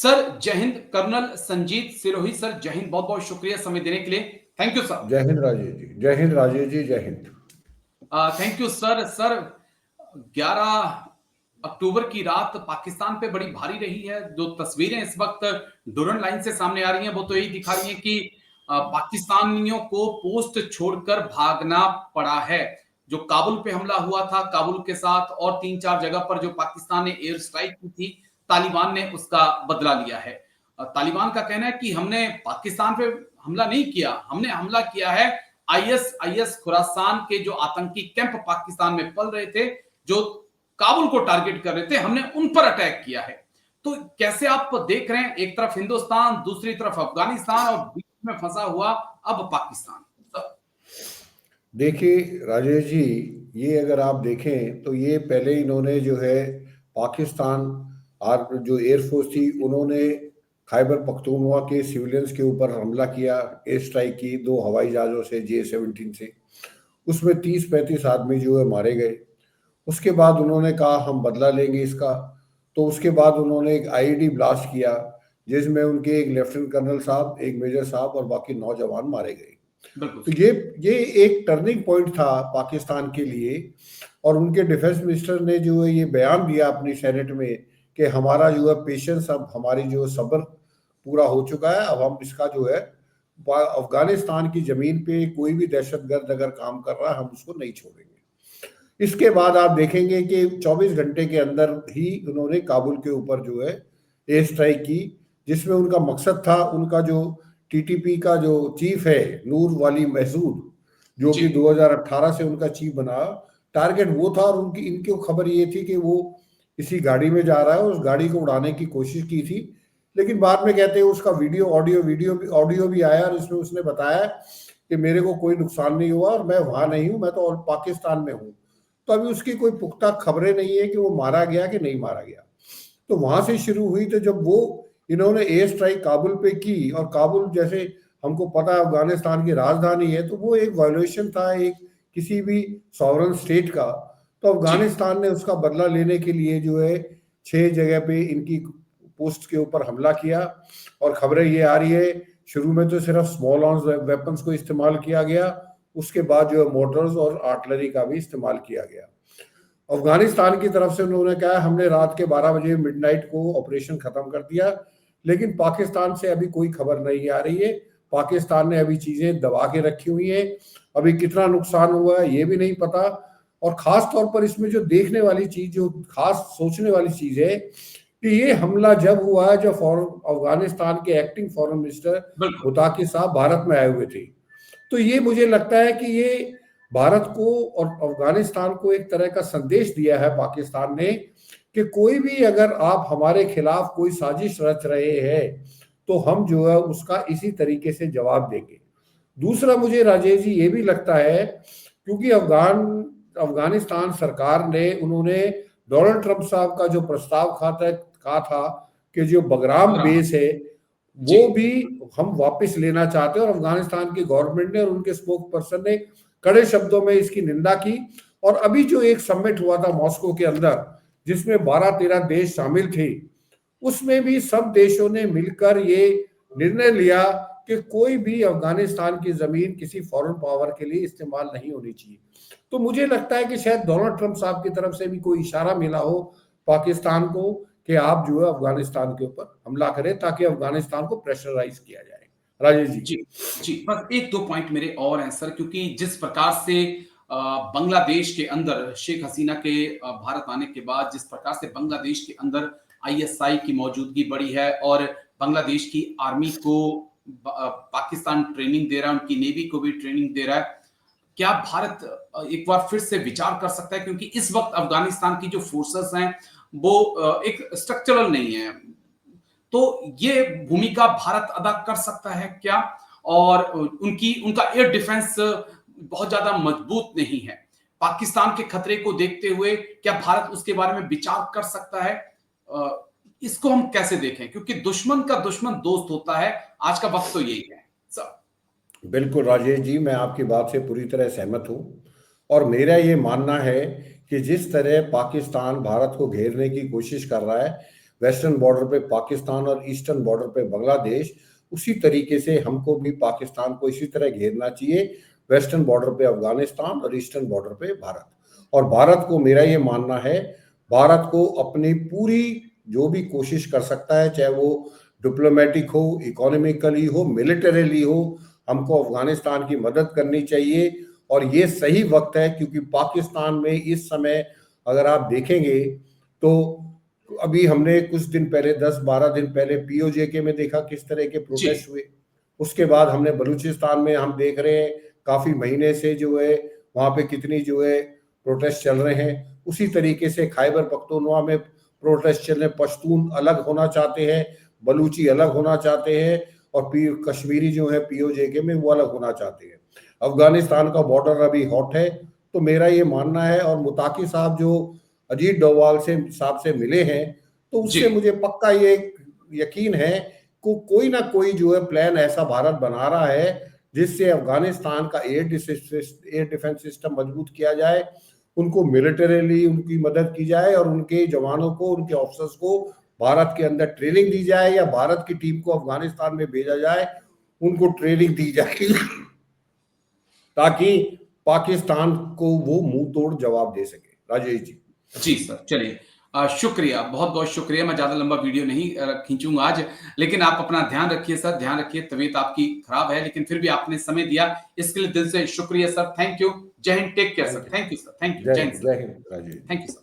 Sir जय Hind. Colonel Sanjeet Sirohi sir, जय हिंद। बहुत बहुत शुक्रिया समय देने के लिए। Thank you sir. जय हिंद राजेश जी। जय हिंद राजेश जी। जय Hind. Thank you sir. Sir 11 अक्टूबर की रात पाकिस्तान पे बड़ी भारी रही है। जो तस्वीरें इस वक्त डोरन लाइन से सामने आ रही हैं वो तो यही दिखा रही हैं कि पाकिस्तानियों को पोस्ट छोड़कर भागना पड़ा है। जो काबुल पे हमला हुआ था, काबुल के साथ और 3-4 जगह पर जो पाकिस्तान ने एयर स्ट्राइक की थी, तालिबान ने उसका बदला लिया है। तालिबान का कहना है कि हमने पाकिस्तान पे हमला नहीं किया, हमने हमला किया है आईएस खुरासान के जो आतंकी कैंप पाकिस्तान में पल रहे थे, जो काबुल को टारगेट कर रहे थे, हमने उन पर अटैक किया है। तो कैसे आप देख रहे हैं, एक तरफ हिंदुस्तान, दूसरी तरफ अफगानिस्तान और बीच में फंसा हुआ अब पाकिस्तान। देखिए राजेश जी, ये अगर आप देखें तो ये पहले इन्होंने जो है पाकिस्तान जो एयरफोर्स थी उन्होंने खैबर पख्तूनख्वा के सिविलियंस के ऊपर हमला किया, एयर स्ट्राइक की 2 हवाई जहाज़ों से, J-17 से। उसमें 30-35 आदमी जो है मारे गए। उसके बाद उन्होंने कहा हम बदला लेंगे इसका। तो उसके बाद उन्होंने एक आईईडी ब्लास्ट किया जिसमें उनके एक लेफ्टिनेंट कर्नल साहब, एक मेजर साहब और बाकी 9 जवान मारे गए। तो ये एक टर्निंग पॉइंट था पाकिस्तान के लिए। और उनके डिफेंस मिनिस्टर ने जो है ये बयान दिया अपनी सेनेट में कि हमारा जो है पेशेंस, अब हमारी जो सब्र पूरा हो चुका है, अब हम इसका जो है अफगानिस्तान की जमीन पे कोई भी दहशतगर्द अगर काम कर रहा है हम उसको नहीं छोड़ेंगे। इसके बाद आप देखेंगे कि 24 घंटे के अंदर ही उन्होंने काबुल के ऊपर जो है एयर स्ट्राइक की, जिसमें उनका मकसद था, उनका जो टीटीपी का जो चीफ है नूर वाली महसूद, जो कि 2018 से उनका चीफ बना, टारगेट वो था। और उनकी इनकी खबर ये थी कि वो इसी गाड़ी में जा रहा है, उस गाड़ी को उड़ाने की कोशिश की थी। लेकिन बाद में कहते हैं उसका ऑडियो भी आया और इसमें उसने बताया कि मेरे को कोई नुकसान नहीं हुआ और मैं वहां नहीं हूं, मैं तो और पाकिस्तान में हूं। तो अभी उसकी कोई पुख्ता खबरें नहीं है कि वो मारा गया कि नहीं मारा गया। तो वहां से शुरू हुई। तो जब वो इन्होंने एयर स्ट्राइक काबुल पे की, और काबुल जैसे हमको पता है अफगानिस्तान की राजधानी है, तो वो एक वायोलेशन था एक किसी भी सॉवरन स्टेट का। तो अफगानिस्तान ने उसका बदला लेने के लिए जो है 6 जगह पे इनकी पोस्ट के ऊपर हमला किया। और खबरें ये आ रही है शुरू में तो सिर्फ स्मॉल आर्म्स वेपन्स को इस्तेमाल किया गया, उसके बाद जो है मोटर्स और आर्टिलरी का भी इस्तेमाल किया गया। अफगानिस्तान की तरफ से उन्होंने कहा हमने रात के 12 बजे मिडनाइट को ऑपरेशन खत्म कर दिया। लेकिन पाकिस्तान से अभी कोई खबर नहीं आ रही है। पाकिस्तान ने अभी चीजें दबा के रखी हुई है। अभी कितना नुकसान हुआ है ये भी नहीं पता। और खास तौर पर इसमें जो देखने वाली चीज, जो खास सोचने वाली चीज है कि ये हमला जब हुआ है जब अफगानिस्तान के एक्टिंग फॉरेन मिनिस्टर मुताकिर साहब भारत में आए हुए थे। तो ये मुझे लगता है कि ये भारत को और अफगानिस्तान को एक तरह का संदेश दिया है पाकिस्तान ने कि कोई भी अगर आप हमारे खिलाफ कोई साजिश रच रहे हैं तो हम जो है उसका इसी तरीके से जवाब देंगे। दूसरा मुझे राजेश जी ये भी लगता है क्योंकि अफगानिस्तान सरकार ने, उन्होंने डोनाल्ड ट्रंप साहब का जो प्रस्ताव कहा था कि जो बगराम बेस है वो भी हम वापस लेना चाहते हैं। और अफगानिस्तान की गवर्नमेंट ने और उनके स्पोक पर्सन ने कड़े शब्दों में इसकी निंदा की। और अभी जो एक समिट हुआ था मॉस्को के अंदर जिसमें 12-13 देश शामिल थे, उसमें भी सब देशों ने मिलकर ये निर्णय लिया कि कोई भी अफगानिस्तान की जमीन किसी फॉरेन पावर के लिए इस्तेमाल नहीं होनी चाहिए। तो मुझे लगता है कि शायद डोनाल्ड ट्रंप साहब की तरफ से भी कोई इशारा मिला हो पाकिस्तान को कि आप जो है अफगानिस्तान के ऊपर हमला करें ताकि अफगानिस्तान को प्रेशराइज किया जाए। राजेश जी। जी बस 1-2 पॉइंट मेरे और हैं सर, क्योंकि जिस प्रकार से बांग्लादेश के अंदर शेख हसीना के भारत आने के बाद जिस प्रकार से बांग्लादेश के अंदर आईएसआई की मौजूदगी बढ़ी है और बांग्लादेश की आर्मी को पाकिस्तान ट्रेनिंग दे रहा है, उनकी नेवी को भी ट्रेनिंग दे रहा है, क्या भारत एक बार फिर से विचार कर सकता है? क्योंकि इस वक्त अफगानिस्तान की जो फोर्सेस हैं वो एक स्ट्रक्चरल नहीं है, तो ये भूमिका भारत अदा कर सकता है क्या? और उनका एयर डिफेंस बहुत ज्यादा मजबूत नहीं है। पाकिस्तान के खतरे को देखते हुए क्या भारत उसके बारे में विचार कर सकता है? इसको हम कैसे देखें, क्योंकि दुश्मन का दुश्मन दोस्त होता है, आज का वक्त तो यही है सर। बिल्कुल राजेश जी, मैं आपकी बात से पूरी तरह सहमत हूं। और मेरा ये मानना है कि जिस तरह पाकिस्तान भारत को घेरने की कोशिश कर रहा है, वेस्टर्न बॉर्डर पे पाकिस्तान और ईस्टर्न बॉर्डर पे बांग्लादेश, उसी तरीके से हमको भी पाकिस्तान को इसी तरह घेरना चाहिए, वेस्टर्न बॉर्डर पे अफगानिस्तान और ईस्टर्न बॉर्डर पे भारत। और भारत को मेरा ये मानना है, भारत को अपनी पूरी जो भी कोशिश कर सकता है, चाहे वो डिप्लोमेटिक हो, इकोनॉमिकली हो, मिलिटरीली हो, हमको अफगानिस्तान की मदद करनी चाहिए। और ये सही वक्त है, क्योंकि पाकिस्तान में इस समय अगर आप देखेंगे तो अभी हमने कुछ दिन पहले 10-12 दिन पहले POJK में देखा किस तरह के प्रोटेस्ट हुए। उसके बाद हमने बलूचिस्तान में हम देख रहे हैं काफी महीने से जो है वहां पे कितनी जो है प्रोटेस्ट चल रहे हैं। उसी तरीके से खैबर पख्तूनख्वा में प्रोटेस्ट चल रहे, पश्तून अलग होना चाहते हैं, बलूची अलग होना चाहते हैं, और कश्मीरी जो है POJK में वो अलग होना चाहते हैं। अफगानिस्तान का बॉर्डर अभी हॉट है। तो मेरा ये मानना है, और मुताकी साहब जो अजीत डोभाल से साहब से मिले हैं, तो उससे मुझे पक्का ये यकीन है कि कोई ना कोई जो है प्लान ऐसा भारत बना रहा है जिससे अफगानिस्तान का एयर डिफेंस सिस्टम मजबूत किया जाए, उनको मिलिटरीली उनकी मदद की जाए, और उनके जवानों को, उनके ऑफिसर्स को भारत के अंदर ट्रेनिंग दी जाए, या भारत की टीम को अफगानिस्तान में भेजा जाए, उनको ट्रेनिंग दी जाए ताकि पाकिस्तान को वो मुंह तोड़ जवाब दे सके। राजेश जी। जी सर, चलिए शुक्रिया, बहुत बहुत शुक्रिया। मैं ज्यादा लंबा वीडियो नहीं खींचूंगा आज, लेकिन आप अपना ध्यान रखिए सर, ध्यान रखिए। तबीयत आपकी खराब है, लेकिन फिर भी आपने समय दिया, इसके लिए दिल से शुक्रिया sir. Thank you. Jai Hind, take care sir. Thank you sir, thank you. Jai Hind, thank you sir.